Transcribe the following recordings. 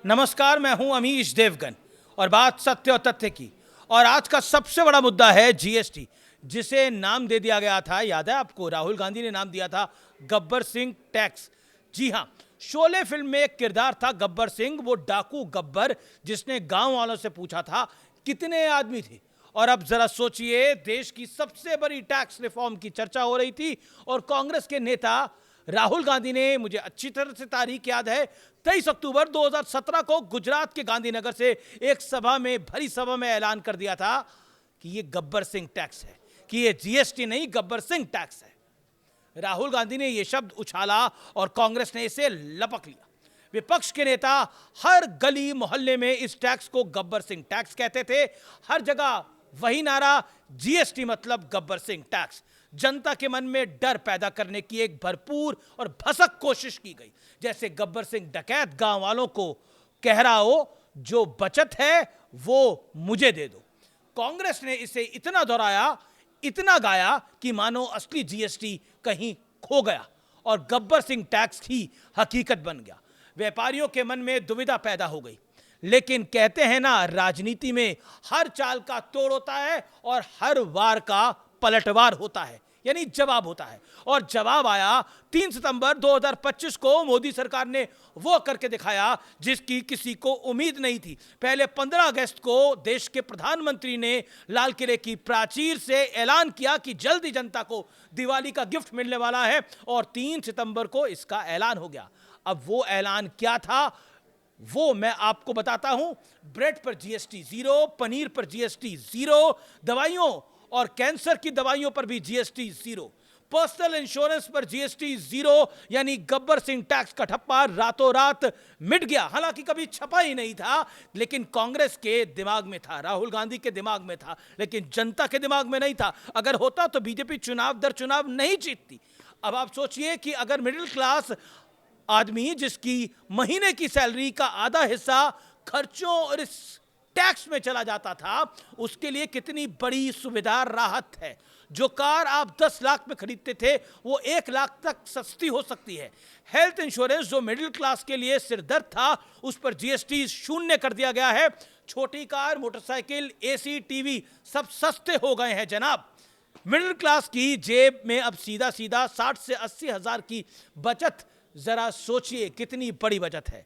नमस्कार, मैं हूं अमीश देवगन और बात सत्य और तथ्य की। और आज का सबसे बड़ा मुद्दा है जीएसटी, जिसे नाम दे दिया गया था, याद है आपको, राहुल गांधी ने नाम दिया था गब्बर सिंह टैक्स। जी हां, शोले फिल्म में एक किरदार था गब्बर सिंह, वो डाकू गब्बर जिसने गांव वालों से पूछा था कितने आदमी थे। और अब जरा सोचिए, देश की सबसे बड़ी टैक्स रिफॉर्म की चर्चा हो रही थी और कांग्रेस के नेता राहुल गांधी ने, मुझे अच्छी तरह से तारीख याद है, 23 अक्टूबर 2017 को गुजरात के गांधीनगर से एक सभा में, भरी सभा में ऐलान कर दिया था कि ये गब्बर सिंह टैक्स है, कि ये जीएसटी नहीं गब्बर सिंह टैक्स है। राहुल गांधी ने यह शब्द उछाला और कांग्रेस ने इसे लपक लिया। विपक्ष के नेता हर गली मोहल्ले में इस टैक्स को गब्बर सिंह टैक्स कहते थे। हर जगह वही नारा, जीएसटी मतलब गब्बर सिंह टैक्स। जनता के मन में डर पैदा करने की एक भरपूर और भसक कोशिश की गई, जैसे गब्बर सिंह डकैत गांव वालों को कह रहा हो, जो बचत है वो मुझे दे दो। कांग्रेस ने इसे इतना दोहराया, इतना गाया कि मानो असली जीएसटी कहीं खो गया और गब्बर सिंह टैक्स ही हकीकत बन गया। व्यापारियों के मन में दुविधा पैदा हो गई, लेकिन कहते हैं ना, राजनीति में हर चाल का तोड़ होता है और हर वार का पलटवार होता है, यानी जवाब होता है। और जवाब आया 3 सितंबर 2025 को। मोदी सरकार ने वो करके दिखाया जिसकी किसी को उम्मीद नहीं थी। पहले 15 अगस्त को देश के प्रधानमंत्री ने लाल किले की प्राचीर से ऐलान किया कि जल्दी जनता को दिवाली का गिफ्ट मिलने वाला है, और 3 सितंबर को इसका ऐलान हो गया। अब वो ऐलान क्या था वो मैं आपको बताता हूं। ब्रेड पर जीएसटी 0, पनीर पर जीएसटी 0, दवाइयों और कैंसर की दवाइयों पर भी जीएसटी 0, पर्सनल इंश्योरेंस पर जीएसटी 0, यानी गब्बर सिंह टैक्स का ठप्पा रातों रात मिट गया। हालांकि कभी छपा ही नहीं था, लेकिन कांग्रेस के दिमाग में था, राहुल गांधी के दिमाग में था, लेकिन जनता के दिमाग में नहीं था। अगर होता तो बीजेपी चुनाव दर चुनाव नहीं जीतती। अब आप सोचिए कि अगर मिडिल क्लास आदमी, जिसकी महीने की सैलरी का आधा हिस्सा खर्चों और इस टैक्स में चला जाता था, उसके लिए कितनी बड़ी सुविधा, राहत है। जो कार आप 10 लाख में खरीदते थे वो 1 लाख तक सस्ती हो सकती है। हेल्थ इंश्योरेंस जो मिडिल क्लास के लिए सिरदर्द था, उस पर जीएसटी 0 कर दिया गया है। छोटी कार, मोटरसाइकिल, एसी, टीवी सब सस्ते हो गए हैं जनाब। मिडिल क्लास की जेब में अब सीधा सीधा 60 से 80 हजार की बचत। जरा सोचिए कितनी बड़ी बचत है।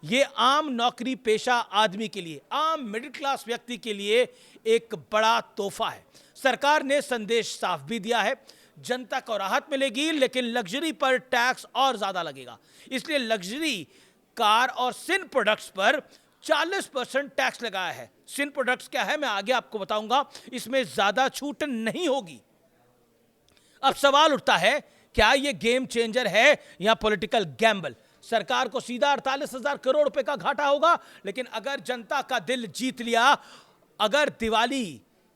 ये आम नौकरी पेशा आदमी के लिए, आम मिडिल क्लास व्यक्ति के लिए एक बड़ा तोहफा है। सरकार ने संदेश साफ भी दिया है, जनता को राहत मिलेगी, लेकिन लग्जरी पर टैक्स और ज्यादा लगेगा। इसलिए लग्जरी कार और सिन प्रोडक्ट्स पर 40% टैक्स लगाया है। सिन प्रोडक्ट्स क्या है मैं आगे आपको बताऊंगा, इसमें ज्यादा छूट नहीं होगी। अब सवाल उठता है, क्या यह गेम चेंजर है या पॉलिटिकल गैम्बल? सरकार को सीधा 48,000 करोड़ रुपए का घाटा होगा, लेकिन अगर जनता का दिल जीत लिया, अगर दिवाली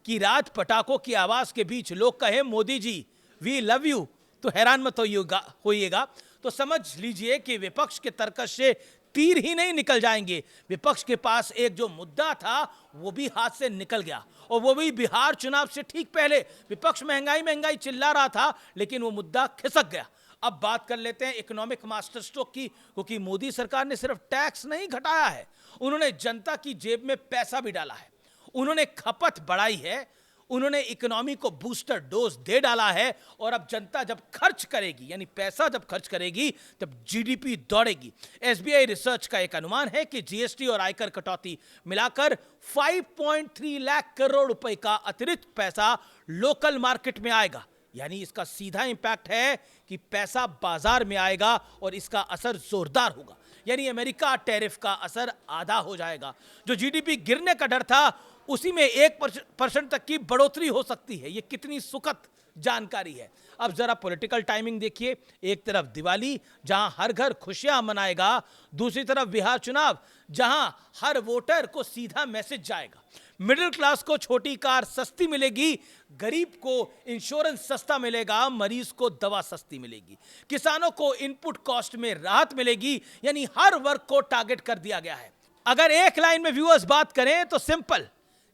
की रात पटाखों की आवाज के बीच लोग कहें Modi ji we love you, तो हैरान मत होइएगा। तो समझ लीजिए कि विपक्ष के तर्कश से तीर ही नहीं निकल जाएंगे। विपक्ष के पास एक जो मुद्दा था वो भी हाथ से निकल गया, और वो भी बिहार चुनाव से ठीक पहले। विपक्ष महंगाई महंगाई चिल्ला रहा था, लेकिन वो मुद्दा खिसक गया। अब बात कर लेते हैं इकोनॉमिक मास्टर स्ट्रोक की, क्योंकि मोदी सरकार ने सिर्फ टैक्स नहीं घटाया है, उन्होंने जनता की जेब में पैसा भी डाला है, उन्होंने खपत बढ़ाई है, उन्होंने इकोनॉमी को बूस्टर डोज दे डाला है। और अब जनता जब खर्च करेगी, यानी पैसा जब खर्च करेगी, तब जीडीपी दौड़ेगी। एसबीआई रिसर्च का एक अनुमान है कि जीएसटी और आयकर कटौती मिलाकर 5.3 लाख करोड़ रुपए का अतिरिक्त पैसा लोकल मार्केट में आएगा। यानी इसका सीधा इंपैक्ट है कि पैसा बाजार में आएगा और इसका असर जोरदार होगा। यानी अमेरिका टैरिफ का असर आधा हो जाएगा। जो जीडीपी गिरने का डर था, उसी में 1% तक की बढ़ोतरी हो सकती है। यह कितनी सुखद जानकारी है। अब जरा पॉलिटिकल टाइमिंग देखिए। एक तरफ दिवाली, जहां हर घर खुशियां मनाएगा, दूसरी तरफ बिहार चुनाव, जहां हर वोटर को सीधा मैसेज जाएगा। मिडिल क्लास को छोटी कार सस्ती मिलेगी, गरीब को इंश्योरेंस सस्ता मिलेगा, मरीज को दवा सस्ती मिलेगी, किसानों को इनपुट कॉस्ट में राहत मिलेगी। यानी हर वर्ग को टारगेट कर दिया गया है। अगर एक लाइन में व्यूअर्स बात करें तो सिंपल,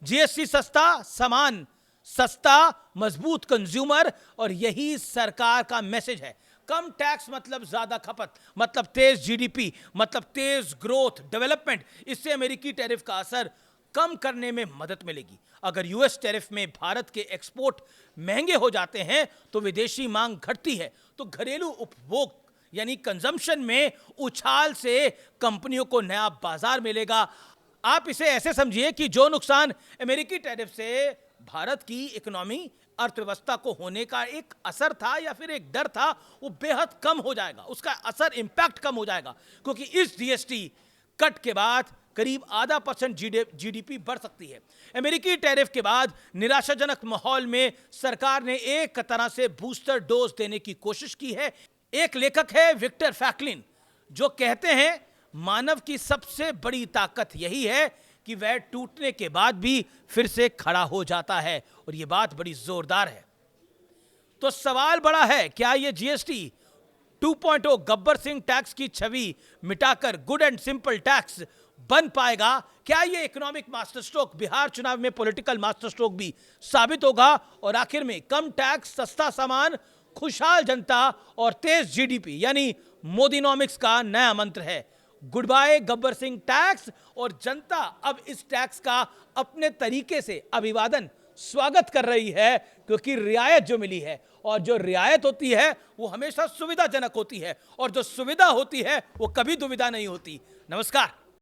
जीएसटी सस्ता, सामान सस्ता, मजबूत कंज्यूमर, और यही सरकार का मैसेज है। कम टैक्स मतलब ज्यादा खपत, मतलब तेज जीडीपी, मतलब तेज ग्रोथ, डेवलपमेंट। इससे अमेरिकी टैरिफ का असर कम करने में मदद मिलेगी। अगर यूएस टैरिफ में भारत के एक्सपोर्ट महंगे हो जाते हैं तो विदेशी मांग घटती है, तो घरेलू उपभोग यानी कंजम्पशन में उछाल से कंपनियों को नया बाजार मिलेगा। आप इसे ऐसे समझिए कि जो नुकसान अमेरिकी टैरिफ से भारत की इकोनॉमी, अर्थव्यवस्था को होने का एक असर था या फिर एक डर था, वो बेहद कम हो जाएगा, उसका असर, इंपैक्ट कम हो जाएगा, क्योंकि इस जीएसटी कट के बाद करीब % जीडीपी बढ़ सकती है। अमेरिकी टैरिफ के बाद निराशाजनक माहौल में सरकार ने एक तरह से बूस्टर डोज देने की कोशिश की है। एक लेखक है विक्टर फ्रैंकलिन, जो कहते हैं मानव की सबसे बड़ी ताकत यही है कि वह टूटने के बाद भी फिर से खड़ा हो जाता है, और यह बात बड़ी जोरदार है। तो सवाल बड़ा है, क्या यह जीएसटी 2.0 गब्बर सिंह टैक्स की छवि मिटाकर गुड एंड सिंपल टैक्स बन पाएगा? क्या यह इकोनॉमिक मास्टर स्ट्रोक बिहार चुनाव में पॉलिटिकल मास्टर स्ट्रोक भी साबित होगा? और आखिर में कम टैक्स, सस्ता सामान, खुशहाल जनता और तेज जीडीपी यानी मोदीनॉमिक्स का नया मंत्र है। Good bye Gabbar Singh tax, और जनता अब इस टैक्स का अपने तरीके से अभिवादन, स्वागत कर रही है, क्योंकि रियायत जो मिली है, और जो रियायत होती है वो हमेशा सुविधाजनक होती है, और जो सुविधा होती है वो कभी दुविधा नहीं होती। नमस्कार।